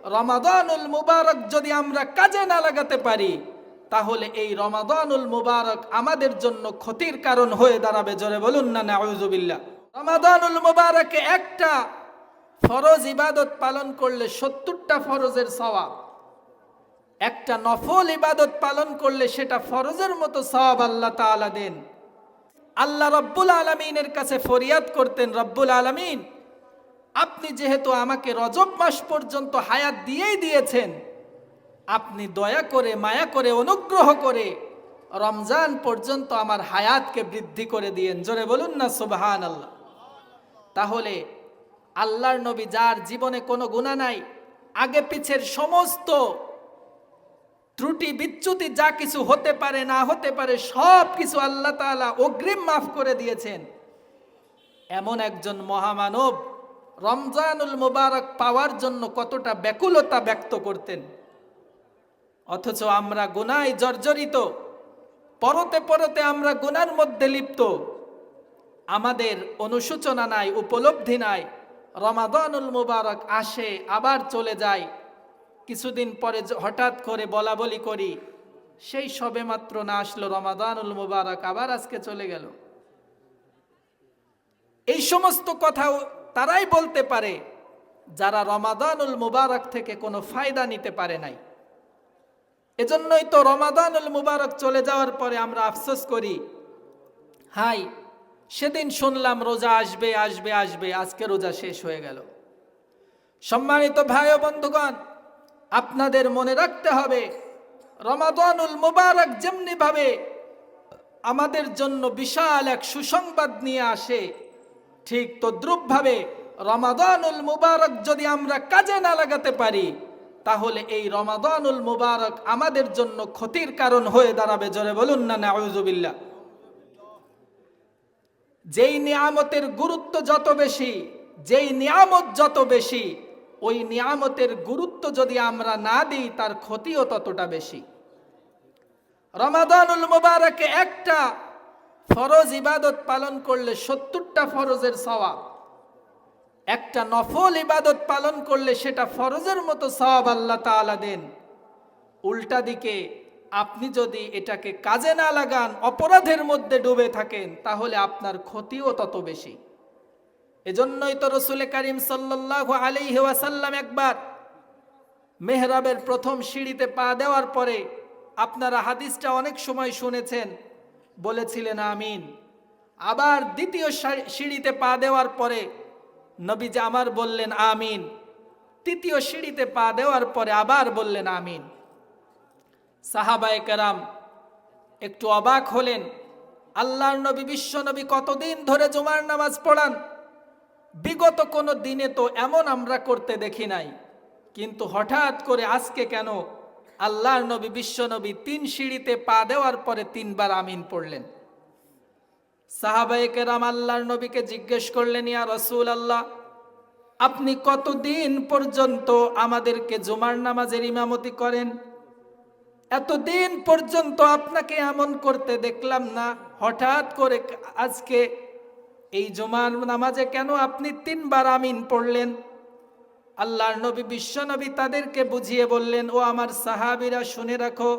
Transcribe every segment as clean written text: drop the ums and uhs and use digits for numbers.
রমাদানুল মুবারক যদি আমরা কাজে না লাগাতে পারি, তাহলে এই রমাদানুল মুবারক আমাদের জন্য ক্ষতির কারণ হয়ে দাঁড়াবে। জোরে বলুন না নাউযুবিল্লাহ। রমাদানুল মুবারকে একটা ফরজ ইবাদত পালন করলে 70টা ফরজের সওয়াব, একটা নফল ইবাদত পালন করলে সেটা ফরজের মতো সওয়াব আল্লাহ তাআলা দেন। আল্লাহ রব্বুল আলামিনের কাছে ফরিয়াদ করতেন, রব্বুল আলামিন, আপনি যেহেতু আমাকে রজব মাস পর্যন্ত হায়াত দিয়েই দিয়েছেন, আপনি দয়া করে, মায়া করে, অনুগ্রহ করে রমজান পর্যন্ত আমার হায়াতকে বৃদ্ধি করে দিয়েন। জোরে বলুন না সুবহানাল্লাহ। তাহলে আল্লাহর নবী, যার জীবনে কোনো গুনাহ নাই, আগে পিছের সমস্ত ত্রুটি বিচ্যুতি যা কিছু হতে পারে না হতে পারে সব কিছু আল্লাহ তাআলা অগ্রিম মাফ করে দিয়েছেন, এমন একজন মহামানব রমজানুল মুবারক পাওয়ার জন্য কতটা ব্যাকুলতা ব্যক্ত করতেন। অথচ আমরা গুনায় জর্জরিত, পরতে পরতে আমরা গুনার মধ্যে লিপ্ত, আমাদের অনুশোচনা নাই, উপলব্ধি নাই। রমাদানুল মুবারক আসে, আবার চলে যায়, কিছুদিন পরে হঠাৎ করে বলা বলি করি, সেই সবেমাত্র না আসলো রমাদানুল মুবারক, আবার আজকে চলে গেল। এই সমস্ত কথাও তারাই বলতে পারে যারা রমাদানুল মুবারক থেকে কোনো ফায়দা নিতে পারে নাই। এজন্যই তো রমাদানুল মুবারক চলে যাওয়ার পরে আমরা আফসোস করি, হাই সেদিন শুনলাম রোজা আসবে আসবে আসবে, আজকে রোজা শেষ হয়ে গেল। সম্মানিত ভাই ও বন্ধুগণ, আপনাদের মনে রাখতে হবে, রমাদানুল মুবারক যেমনি ভাবে আমাদের জন্য বিশাল এক সুসংবাদ নিয়ে আসে, ঠিক তদ্রূপভাবে রমাদানুল মুবারক যদি আমরা কাজে না লাগাতে পারি, তাহলে এই রমাদানুল মুবারক আমাদের জন্য ক্ষতির কারণ হয়ে দাঁড়াবে। জোরে বলুন না নাউযুবিল্লাহ। যেই নিয়ামতের গুরুত্ব যত বেশি, যেই নিয়ামত যত বেশি, ওই নিয়ামতের গুরুত্ব যদি আমরা না দিই, তার ক্ষতিও ততটা বেশি। রমাদানুল মুবারকে একটা ফরজ ইবাদত পালন করলে 70টা ফরজের সওয়াব, একটা নফল ইবাদত পালন করলে সেটা ফরজের মতো সওয়াব আল্লাহ তাআলা দেন। উল্টা দিকে আপনি যদি এটাকে কাজে না লাগান, অপরাধের মধ্যে ডুবে থাকেন, তাহলে আপনার ক্ষতিও তত বেশি। এজন্যই তো রাসূল করিম সাল্লাল্লাহু আলাইহি ওয়াসাল্লাম একবার মেহরাবের প্রথম সিঁড়িতে পা দেওয়ার পরে, আপনারা হাদিসটা অনেক সময় শুনেছেন, বলেছিলেন আমিন। আবার দ্বিতীয় সিঁড়িতে পা দেওয়ার পরে নবীজি আমার বললেন আমিন। তৃতীয় সিঁড়িতে পা দেওয়ার পরে আবার বললেন আমিন। সাহাবায়ে কেরাম একটু অবাক হলেন, আল্লাহর নবী, বিশ্ব নবী কতদিন ধরে জুমার নামাজ পড়ান, বিগত কোনো দিনে তো এমন আমরা করতে দেখি নাই, কিন্তু হঠাৎ করে আজকে কেন আল্লাহর নবী, বিশ্ব নবী 3 সিঁড়িতে পা দেওয়ার পরে 3 বার আমিন পড়লেন? সাহাবায়ে কেরাম আল্লাহর নবীকে জিজ্ঞেস করলেন, ইয়া রাসূলুল্লাহ, আপনি কতদিন পর্যন্ত আমাদেরকে জুমার নামাজের ইমামতি করেন? এতদিন পর্যন্ত আপনাকে এমন করতে দেখলাম না, হঠাৎ করে আজকে এই জুমার নামাজে কেন আপনি 3 বার আমিন পড়লেন? আল্লাহর নবী, বিশ্ব নবী তাদেরকে বুঝিয়ে বললেন, ও আমার সাহাবীরা শুনে রাখো,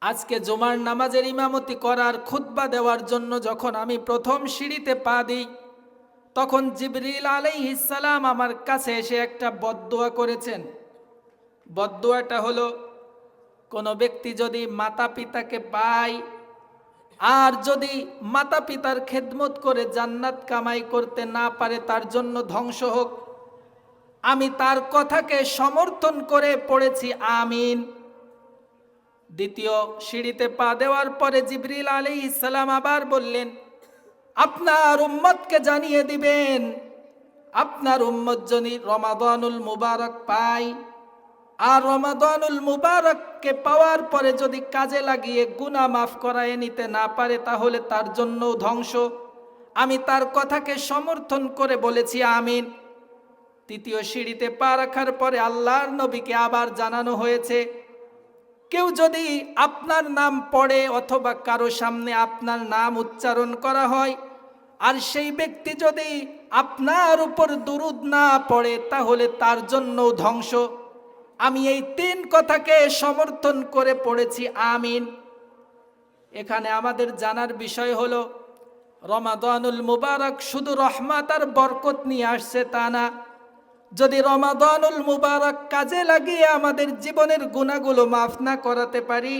আজকে জুমার নামাজের ইমামতি করার খুতবা দেওয়ার জন্য যখন আমি প্রথম সিঁড়িতে পা দিই, তখন জিবরিল আলাইহিস সালাম আমার কাছে এসে একটা বদদুয়া করেছেন। বদদুয়াটা হলো, কোনো ব্যক্তি যদি মাতা পিতাকে পায় আর যদি মাতা পিতার খেদমত করে জান্নাত কামাই করতে না পারে, তার জন্য ধ্বংস হোক। আমি তার কথাকে সমর্থন করে পড়েছি আমিন। দ্বিতীয় সিঁড়িতে পা দেওয়ার পরে জিবরিল আলাইহিস সালাম আবার বললেন, আপনার উম্মতকে জানিয়ে দিবেন, আপনার উম্মত যদি রমাদানুল মুবারক পায়, আর রমাদানুল মুবারককে পাওয়ার পরে যদি কাজে লাগিয়ে গুনাহ মাফ করায় নিতে না পারে, তাহলে তার জন্য ধ্বংস। আমি তার কথাকে সমর্থন করে বলেছি আমিন। তৃতীয় সিঁড়িতে পা রাখার পরে আল্লাহর নবীকে আবার জানানো হয়েছে, কেউ যদি আপনার নাম পড়ে অথবা কারো সামনে আপনার নাম উচ্চারণ করা হয়, আর সেই ব্যক্তি যদি আপনার উপর দুরূদ না পড়ে তাহলে তার জন্য ধ্বংস। আমি এই 3 কথাকে সমর্থন করে পড়েছি আমিন। এখানে আমাদের জানার বিষয় হলো রমাদানুল মুবারক শুধু রহমত আর বরকত নিয়ে আসছে তা না। যদি রমাদানুল মুবারক কাজে লাগিয়ে আমাদের জীবনের গুনাহগুলো মাফ না করাতে পারি,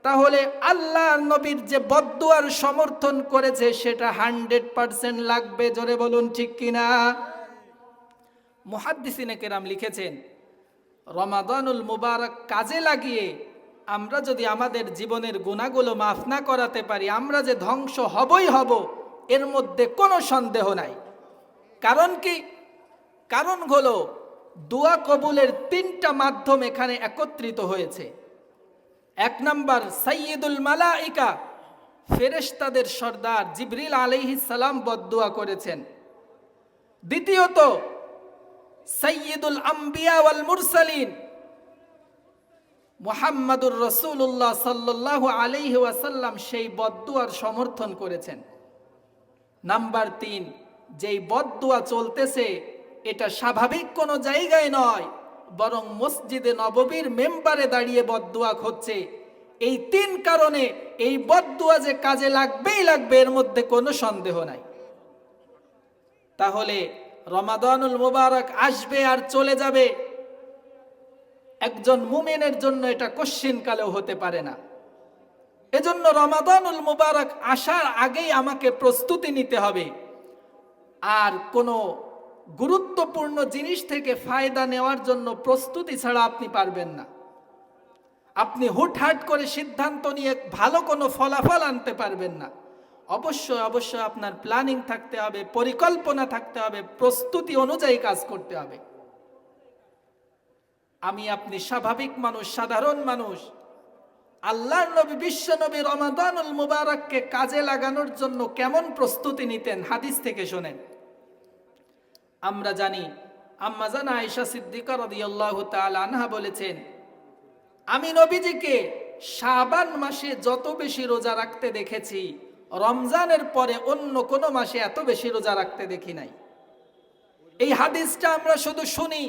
তাহলে আল্লাহর নবীর যে বদদুয়ার সমর্থন করেছে সেটা 100% লাগবে। জোরে বলুন ঠিক কিনা? মুহাদ্দিসিনে কেরাম লিখেছেন, রমাদানুল মুবারক কাজে লাগিয়ে আমরা যদি আমাদের জীবনের গুনাহগুলো মাফ না করাতে পারি, আমরা যে ধ্বংস হবই হব, এর মধ্যে কোনো সন্দেহ নাই। কারণ কি? কারণ হলো দোয়া কবুলের 3টা মাধ্যম এখানে একত্রিত হয়েছে। 1 নাম্বার, সাইয়্যিদুল মালাইকা, ফেরেশতাদের সর্দার জিবরিল আলাইহিস সালাম বদদুয়া করেছেন। দ্বিতীয়ত, সাইয়্যিদুল আম্বিয়া ওয়াল মুরসালিন মুহাম্মাদুর রাসূলুল্লাহ সাল্লাল্লাহু আলাইহি ওয়াসাল্লাম সেই বদদুয়ার সমর্থন করেছেন। নাম্বার 3, যেই বদদুয়া চলতেছে এটা স্বাভাবিক কোনো জায়গায় নয়, বরং মসজিদে নববীর মেম্বারে দাঁড়িয়ে বদদুয়া হচ্ছে। এই 3 কারণে এই বদদুয়া যে কাজে লাগবেই লাগবে, এর মধ্যে কোনো সন্দেহ নাই। তাহলে রমাদানুল মুবারক আসবে আর চলে যাবে, একজন মুমিনের জন্য এটা কশ্চিনকালেও হতে পারে না। এজন্য রমাদানুল মুবারক আসার আগেই আমাকে প্রস্তুতি নিতে হবে। আর কোনো গুরুত্বপূর্ণ জিনিস থেকে ফায়দা নেওয়ার জন্য প্রস্তুতি ছাড়া আপনি পারবেন না। আপনি হুটহাট করে সিদ্ধান্ত নিয়ে ভালো কোনো ফলাফল আনতে পারবেন না। অবশ্যই অবশ্যই আপনার প্ল্যানিং থাকতে হবে, পরিকল্পনা থাকতে হবে, প্রস্তুতি অনুযায়ী কাজ করতে হবে। আমি আপনি স্বাভাবিক মানুষ, সাধারণ মানুষ। আল্লাহর নবী, বিশ্ব নবী রমাদানুল মুবারককে কাজে লাগানোর জন্য কেমন প্রস্তুতি নিতেন হাদিস থেকে শোনেন। আমরা জানি আম্মা জান আয়েশা সিদ্দিকা রাদিয়াল্লাহু তাআলা আনহা বলেছেন, আমি নবীজিকে শাবান মাসে যত বেশি রোজা রাখতে দেখেছি, রমজানের পরে অন্য কোনো মাসে এত বেশি রোজা রাখতে দেখি নাই। এই হাদিসটা আমরা শুধু শুনি,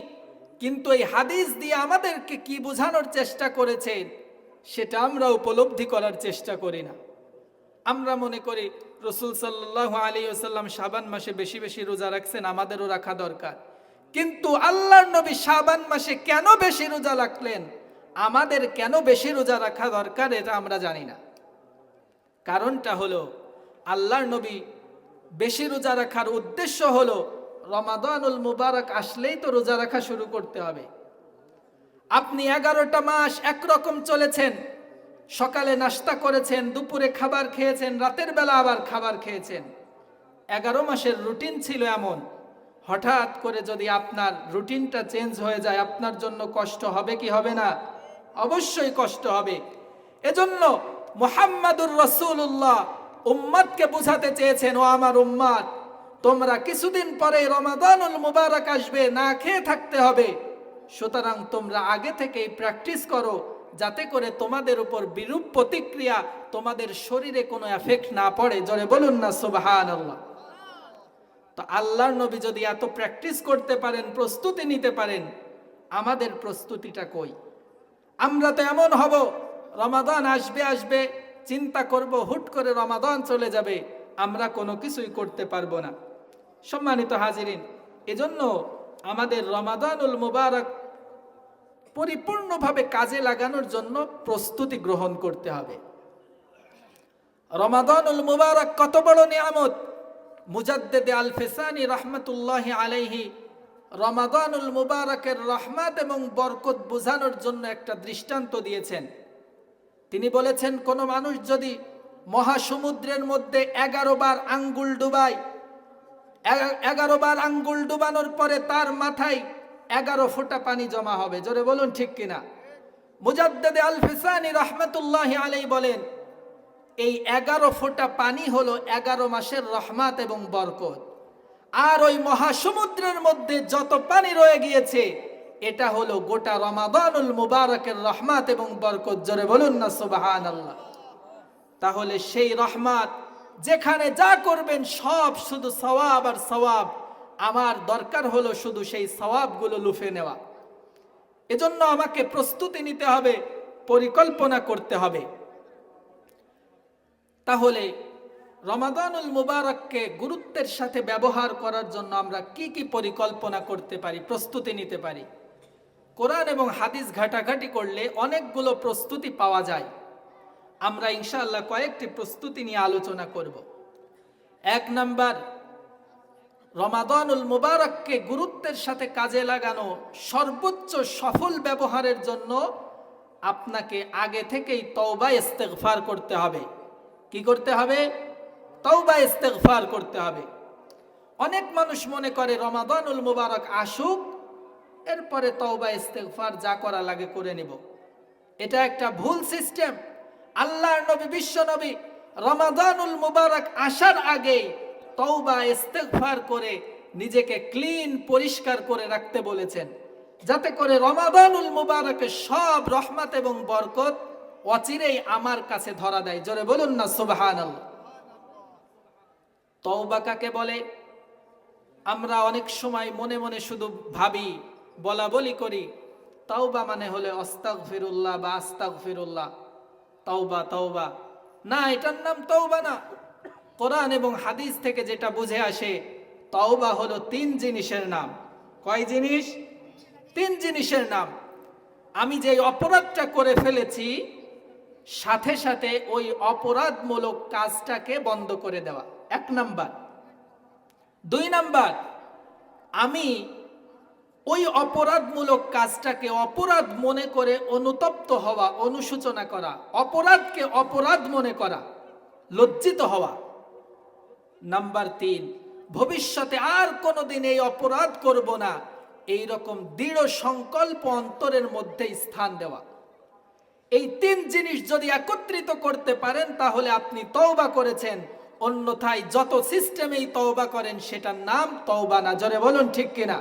কিন্তু এই হাদিস দিয়ে আমাদেরকে কি বোঝানোর চেষ্টা করেছেন সেটা আমরা উপলব্ধি করার চেষ্টা করি না। আমরা মনে করি রাসূল সাল্লাল্লাহু আলাইহি ওয়াসাল্লাম শাবান মাসে বেশি বেশি রোজা রাখছেন, আমাদেরও রাখা দরকার। কিন্তু আল্লাহর নবী শাবান মাসে কেন বেশি রোজা রাখলেন, আমাদের কেন বেশি রোজা রাখা দরকার, এটা আমরা জানি না। কারণটা হলো আল্লাহর নবী বেশি রোজা রাখার উদ্দেশ্য হলো রমাদানুল মুবারক আসলেই তো রোজা রাখা শুরু করতে হবে। আপনি 11টা মাস একরকম চলেছেন, সকালে নাস্তা করেছেন, দুপুরে খাবার খেয়েছেন, রাতের বেলা আবার খাবার খেয়েছেন। 11 মাসের রুটিন ছিল এমন। হঠাৎ করে যদি আপনার রুটিনটা চেঞ্জ হয়ে যায়, আপনার জন্য কষ্ট হবে কি হবে না? অবশ্যই কষ্ট হবে। এজন্য মুহাম্মাদুর রাসূলুল্লাহ উম্মতকে বুঝাতে চেয়েছেন, ও আমার উম্মত, তোমরা কিছুদিন পরে রমাদানুল মুবারক আসবে, না খেয়ে থাকতে হবে। সুতরাং তোমরা আগে থেকেই প্র্যাকটিস করো, যাতে করে তোমাদের উপর বিরূপ প্রতিক্রিয়া, তোমাদের শরীরে কোনো এফেক্ট না পড়ে। জোরে বলুন না সুবহানাল্লাহ। তো আল্লাহর নবী যদি এত প্র্যাকটিস করতে পারেন, প্রস্তুতি নিতে পারেন, আমাদের প্রস্তুতিটা কই? আমরা তো এমন হব, রমাদান আসবে আসবে চিন্তা করব, হুট করে রমাদান চলে যাবে, আমরা কোনো কিছুই করতে পারবো না। সম্মানিত হাজিরিন, এজন্য আমাদের রমাদানুল মুবারক পরিপূর্ণভাবে কাজে লাগানোর জন্য প্রস্তুতি গ্রহণ করতে হবে। রমাদানুল মুবারক কত বড় নিয়ামত! মুজাদ্দিদ আল ফিসানি রাহমাতুল্লাহি আলাইহি রমাদানুল মুবারকের রহমত এবং বরকত বোঝানোর জন্য একটা দৃষ্টান্ত দিয়েছেন। তিনি বলেছেন, কোন মানুষ যদি মহাসমুদ্রের মধ্যে 11 বার আঙ্গুল ডুবায়, 11 বার আঙ্গুল ডুবানোর পরে তার মাথায় 11 ফোঁটা পানি জমা হবে। জোরে বলুন ঠিক কিনা? মুজাদ্দিদ আল ফিসানি রাহমাতুল্লাহি আলাইহি বলেন, এই 11 ফোঁটা পানি হলো 11 মাসের রহমত এবং বরকত। আর ওই মহাসমুদ্রের মধ্যে যত পানি রয়ে গিয়েছে, এটা হলো গোটা রমাদানুল মুবারকের রহমত এবং বরকত। জোরে বলুন না সুবহানাল্লাহ। তাহলে সেই রহমত, যেখানে যা করবেন সব শুধু সওয়াব আর সওয়াব, আমার দরকার হলো শুধু সেই সওয়াবগুলো লুফে নেওয়া। এজন্য আমাকে প্রস্তুতি নিতে হবে, পরিকল্পনা করতে হবে। তাহলে রমাদানুল মুবারককে গুরুত্বের সাথে ব্যবহার করার জন্য আমরা কি কি পরিকল্পনা করতে পারি, প্রস্তুতি নিতে পারি? কোরআন এবং হাদিস ঘাটাঘাটি করলে অনেকগুলো প্রস্তুতি পাওয়া যায়। আমরা ইনশাআল্লাহ কয়েকটি প্রস্তুতি নিয়ে আলোচনা করব। 1 নাম্বার, রমাদানুল মুবারককে গুরুত্বের সাথে কাজে লাগানো সর্বোচ্চ সফল ব্যবহারের জন্য আপনাকে আগে থেকেই তওবা ইস্তেগফার করতে হবে। কি করতে হবে? তওবা ইস্তেগফার করতে হবে। অনেক মানুষ মনে করে রমাদানুল মুবারক আসুক, এরপরে তওবা ইস্তেগফার যা করা লাগে করে নেব। এটা একটা ভুল সিস্টেম। আল্লাহর নবী, বিশ্ব নবী রমাদানুল মুবারক আসার আগেই তওবা ইস্তেগফার করে নিজেকে ক্লিন, পরিষ্কার করে রাখতে বলেছেন, যাতে করে রমাদানুল মুবারকের সব রহমত এবং বরকত অচিরেই আমার কাছে ধরা দেয়। জোরে বলুন না সুবহানাল্লাহ। তওবা কাকে বলে? আমরা অনেক সময় মনে মনে শুধু ভাবি, বলা বলি করি, তওবা মানে হলে আস্তাগফিরুল্লাহ বা আস্তাগফিরুল্লাহ, তওবা তওবা। না, এটার নাম তওবা না। কোরআন এবং হাদিস থেকে যেটা বুঝে আসে, তওবা হলো 3 জিনিসের নাম। কয় জিনিস? 3 জিনিসের নাম। আমি যে অপরাধটা করে ফেলেছি, সাথে সাথে ওই অপরাধমূলক কাজটাকে বন্ধ করে দেওয়া, 1 নাম্বার। 2 নাম্বার, আমি ওই অপরাধমূলক কাজটাকে অপরাধ মনে করে অনুতপ্ত হওয়া, অনুশোচনা করা, অপরাধকে অপরাধ মনে করা, লজ্জিত হওয়া। নাম্বার 3, ভবিষ্যতে আর কোনোদিন এই অপরাধ করব না, এই রকম দৃঢ় সংকল্প অন্তরের মধ্যে স্থান দেওয়া। এই 3 জিনিস যদি একত্রিত করতে পারেন তাহলে আপনি তওবা করেছেন। অন্যথায় যত সিস্টেমেই তওবা করেন সেটার নাম তওবা না। জোরে বলুন ঠিক কিনা?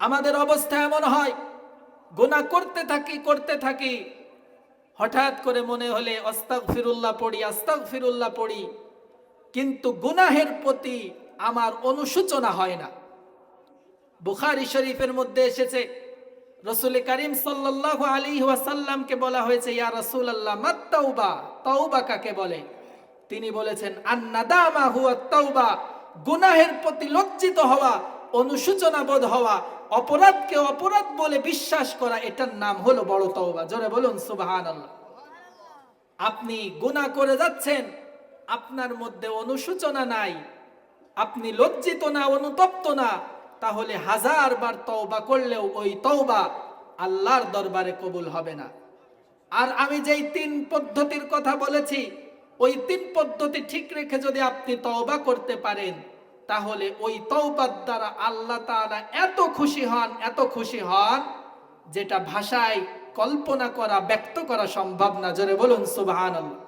আমাদের অবস্থা এমন হয়, গুনাহ করতে থাকি, হঠাৎ করে মনে হলে আস্তাগফিরুল্লাহ পড়ি, আস্তাগফিরুল্লাহ পড়ি, কিন্তু গুনাহের প্রতি আমার অনুশোচনা হয় না। বুখারী শরীফের মধ্যে এসেছে, রাসূল করিম সাল্লাল্লাহু আলাইহি ওয়াসাল্লামকে বলা হয়েছে, ইয়া রাসূলুল্লাহ মাত তাওবা, তাওবা কাকে বলে? তিনি বলেছেন, আন-নাদামা হুয়া তাওবা, গুনাহের প্রতি লজ্জিত হওয়া, অনুশোচনা বোধ হওয়া, অপরাধকে অপরাধ বলে বিশ্বাস করা, এটার নাম হলো বড় তওবা। জোরে বলুন সুবহানাল্লাহ। আপনি গুনাহ করে যাচ্ছেন, আপনার মধ্যে অনুশোচনা নাই, আপনি লজ্জিত না, অনুতপ্ত না, তাহলে 1000 বার তওবা করলেও ওই তওবা আল্লাহর দরবারে কবুল হবে না। আর আমি যেই 3 পদ্ধতির কথা বলেছি, ওই 3 পদ্ধতি ঠিক রেখে যদি আপনি তওবা করতে পারেন, তাহলে ওই তওবার দ্বারা আল্লাহ তাআলা এত খুশি হন, যেটা ভাষায় কল্পনা করা, ব্যক্ত করা সম্ভব না। জোরে বলুন সুবহানাল্লাহ।